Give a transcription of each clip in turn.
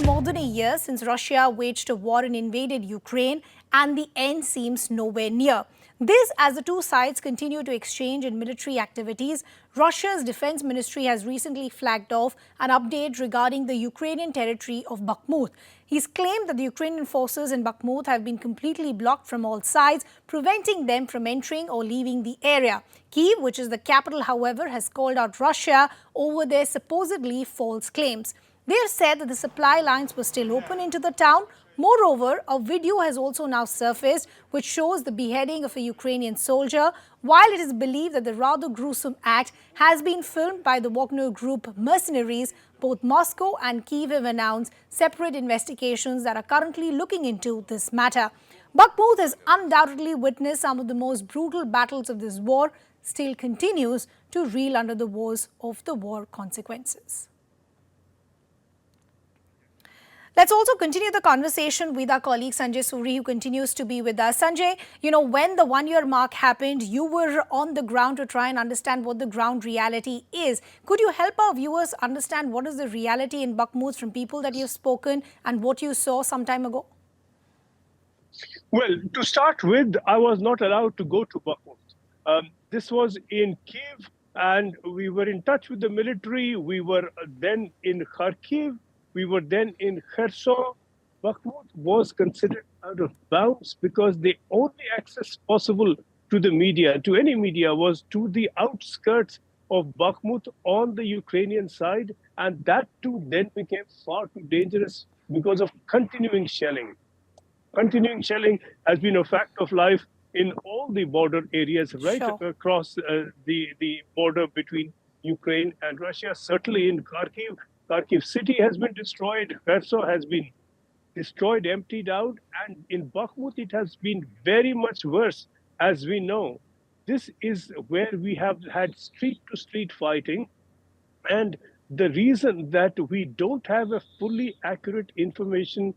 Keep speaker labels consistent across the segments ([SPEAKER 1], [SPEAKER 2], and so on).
[SPEAKER 1] more than a year since Russia waged a war and invaded Ukraine, and the end seems nowhere near. This as the two sides continue to exchange in military activities. Russia's defense ministry has recently flagged off an update regarding the Ukrainian territory of Bakhmut. He's claimed that the Ukrainian forces in Bakhmut have been completely blocked from all sides, preventing them from entering or leaving the area. Kyiv, which is the capital, however, has called out Russia over their supposedly false claims. They have said that the supply lines were still open into the town. Moreover, a video has also now surfaced which shows the beheading of a Ukrainian soldier. While it is believed that the rather gruesome act has been filmed by the Wagner Group mercenaries, both Moscow and Kyiv have announced separate investigations that are currently looking into this matter. Bakhmut has undoubtedly witnessed some of the most brutal battles of this war, still continues to reel under the woes of the war consequences. Let's also continue the conversation with our colleague Sanjay Suri, who continues to be with us. Sanjay, when the one-year mark happened, you were on the ground to try and understand what the ground reality is. Could you help our viewers understand what is the reality in Bakhmut from people that you've spoken and what you saw some time ago?
[SPEAKER 2] Well, to start with, I was not allowed to go to Bakhmut. This was in Kyiv, and we were in touch with the military. We were then in Kharkiv. We were then in Kherson. Bakhmut was considered out of bounds because the only access possible to the media, to any media, was to the outskirts of Bakhmut on the Ukrainian side. And that too then became far too dangerous because of continuing shelling. Continuing shelling has been a fact of life in all the border areas right across the border between Ukraine and Russia, certainly in Kharkiv. Kharkiv city has been destroyed, Kherson has been destroyed, emptied out, and in Bakhmut it has been very much worse, as we know. This is where we have had street-to-street fighting, and the reason that we don't have a fully accurate information,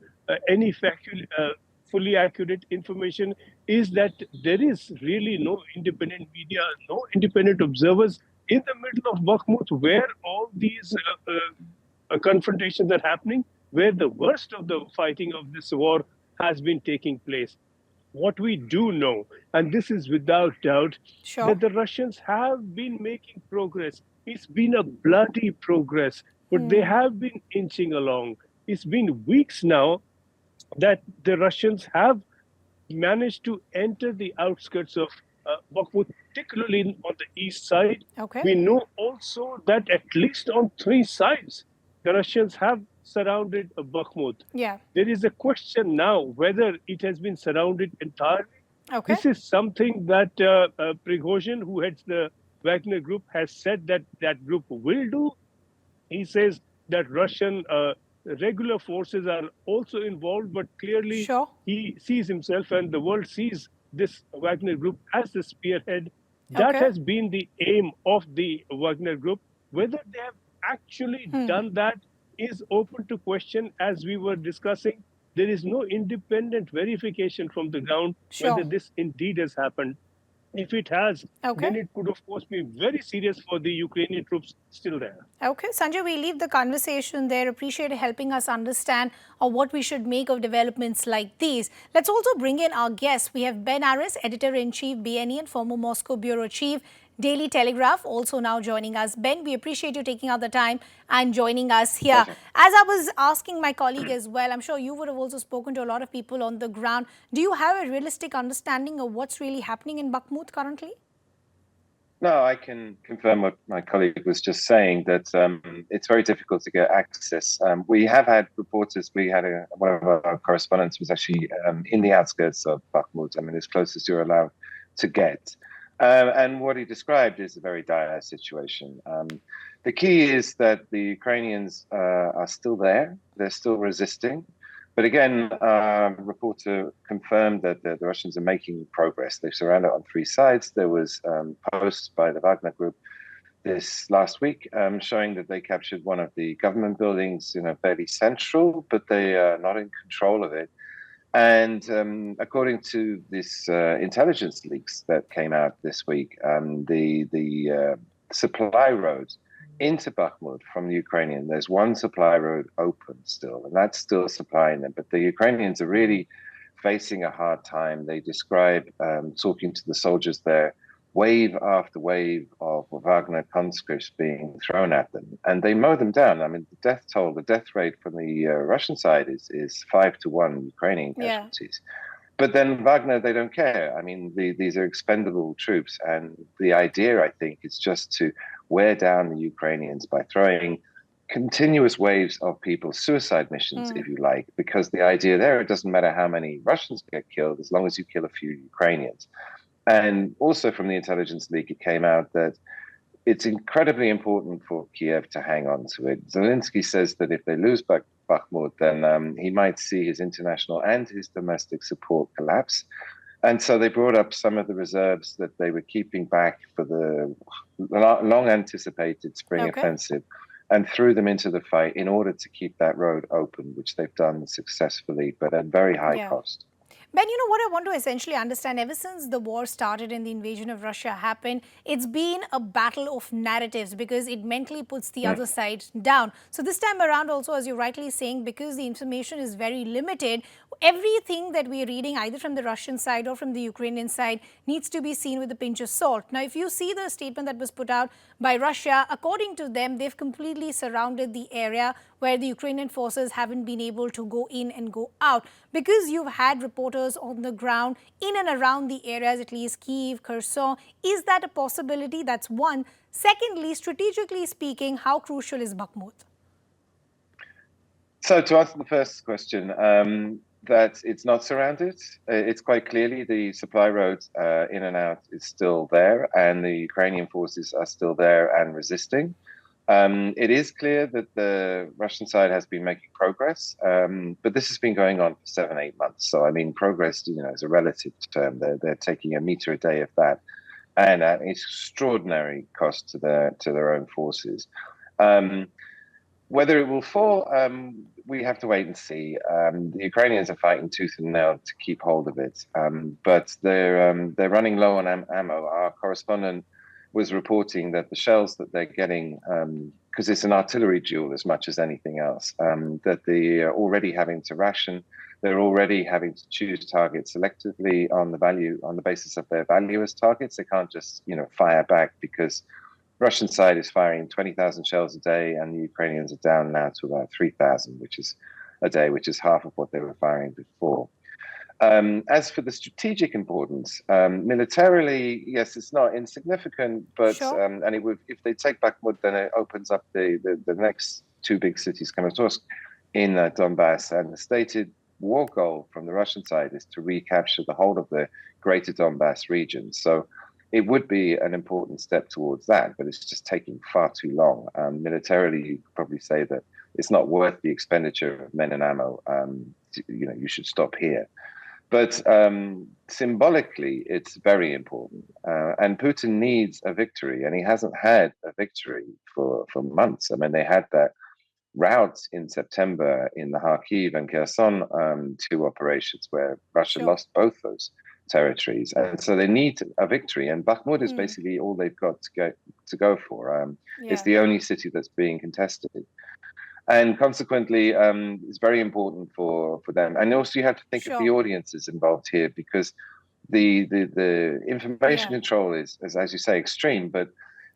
[SPEAKER 2] fully accurate information, is that there is really no independent media, no independent observers in the middle of Bakhmut, where all these confrontations are happening, where the worst of the fighting of this war has been taking place. What we do know, and this is without doubt, that the Russians have been making progress. It's been a bloody progress, but they have been inching along. It's been weeks now that the Russians have managed to enter the outskirts of Bakhmut, particularly on the east side. We know also that at least on three sides, the Russians have surrounded Bakhmut. There is a question now whether it has been surrounded entirely. This is something that Prigozhin, who heads the Wagner Group, has said that that group will do. He says that Russian regular forces are also involved, but clearly he sees himself and the world sees this Wagner Group as the spearhead. That has been the aim of the Wagner Group. Whether they have actually done that is open to question. As we were discussing, there is no independent verification from the ground whether this indeed has happened. If it has, then it could, of course, be very serious for the Ukrainian troops still there.
[SPEAKER 1] Sanjay, we leave the conversation there. Appreciate helping us understand what we should make of developments like these. Let's also bring in our guests. We have Ben Aris, Editor-in-Chief, BNE, and former Moscow Bureau Chief, Daily Telegraph, also now joining us. Ben, we appreciate you taking out the time and joining us here. As I was asking my colleague as well, I'm sure you would have also spoken to a lot of people on the ground. Do you have a realistic understanding of what's really happening in Bakhmut currently?
[SPEAKER 3] No, I can confirm what my colleague was just saying, that it's very difficult to get access. We have had reporters, one of our correspondents was actually in the outskirts of Bakhmut, as close as you're allowed to get. And what he described is a very dire situation. The key is that the Ukrainians are still there. They're still resisting. But again, reporter confirmed that the Russians are making progress. They've surrounded on three sides. There was posts by the Wagner Group this last week showing that they captured one of the government buildings, fairly central, but they are not in control of it. And according to this intelligence leaks that came out this week, the supply roads into Bakhmut from the Ukrainian, there's one supply road open still, and that's still supplying them. But the Ukrainians are really facing a hard time. They describe, talking to the soldiers there, wave after wave of Wagner conscripts being thrown at them, and they mow them down. I mean, the death toll, the death rate from the Russian side is 5-1 Ukrainian casualties. But then Wagner, they don't care. I mean, these are expendable troops, and the idea, I think, is just to wear down the Ukrainians by throwing continuous waves of people, suicide missions, if you like, because the idea there, it doesn't matter how many Russians get killed, as long as you kill a few Ukrainians. And also from the intelligence leak, it came out that it's incredibly important for Kiev to hang on to it. Zelensky says that if they lose Bakhmut, then he might see his international and his domestic support collapse. And so they brought up some of the reserves that they were keeping back for the long anticipated spring offensive and threw them into the fight in order to keep that road open, which they've done successfully, but at very high cost.
[SPEAKER 1] Ben, you know what I want to essentially understand, ever since the war started and the invasion of Russia happened, it's been a battle of narratives because it mentally puts the other side down. So this time around also, as you're rightly saying, because the information is very limited, everything that we're reading either from the Russian side or from the Ukrainian side needs to be seen with a pinch of salt. Now, if you see the statement that was put out by Russia, according to them, they've completely surrounded the area where the Ukrainian forces haven't been able to go in and go out. Because you've had reporters on the ground in and around the areas, at least Kyiv, Kherson, is that a possibility? That's one. Secondly, strategically speaking, how crucial is Bakhmut?
[SPEAKER 3] So to answer the first question, that it's not surrounded. It's quite clearly the supply road in and out is still there, and the Ukrainian forces are still there and resisting. It is clear that the Russian side has been making progress, but this has been going on for 7-8 months. So, I mean, progress, is a relative term. They're taking a meter a day of that, and at extraordinary cost to their own forces. Whether it will fall, we have to wait and see. The Ukrainians are fighting tooth and nail to keep hold of it, but they're running low on ammo. Our correspondent was reporting that the shells that they're getting, because it's an artillery duel as much as anything else, that they are already having to ration. They're already having to choose targets selectively on the basis of their value as targets. They can't just, fire back, because Russian side is firing 20,000 shells a day, and the Ukrainians are down now to about 3,000, which is a day, which is half of what they were firing before. As for the strategic importance, militarily, yes, it's not insignificant, but and it would, if they take Bakhmut, then it opens up the next two big cities, Kramatorsk in Donbass, and the stated war goal from the Russian side is to recapture the whole of the greater Donbass region. So it would be an important step towards that, but it's just taking far too long. Militarily, you could probably say that it's not worth the expenditure of men and ammo. You should stop here. But symbolically, it's very important. And Putin needs a victory, and he hasn't had a victory for months. I mean, they had that rout in September in the Kharkiv and Kherson two operations where Russia lost both those territories. And so they need a victory. And Bakhmut is basically all they've got to go for. It's the only city that's being contested. And consequently, it's very important for them. And also you have to think of the audiences involved here, because the information control is, as you say, extreme. But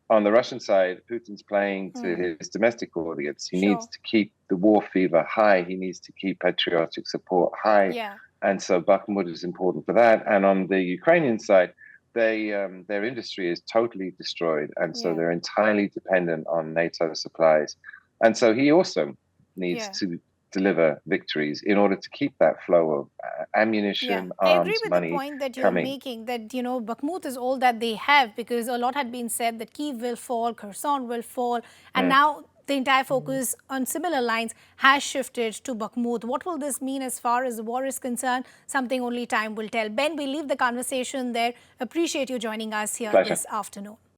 [SPEAKER 3] on the Russian side, Putin's playing to his domestic audience. He needs to keep the war fever high. He needs to keep patriotic support high. And so Bakhmut is important for that. And on the Ukrainian side, their industry is totally destroyed. And so they're entirely dependent on NATO supplies. And so he also needs to deliver victories in order to keep that flow of ammunition, arms, money
[SPEAKER 1] I agree with the point that you're making, that, Bakhmut is all that they have, because a lot had been said that Kyiv will fall, Kherson will fall, and now the entire focus on similar lines has shifted to Bakhmut. What will this mean as far as the war is concerned? Something only time will tell. Ben, we'll leave the conversation there. Appreciate you joining us here this afternoon.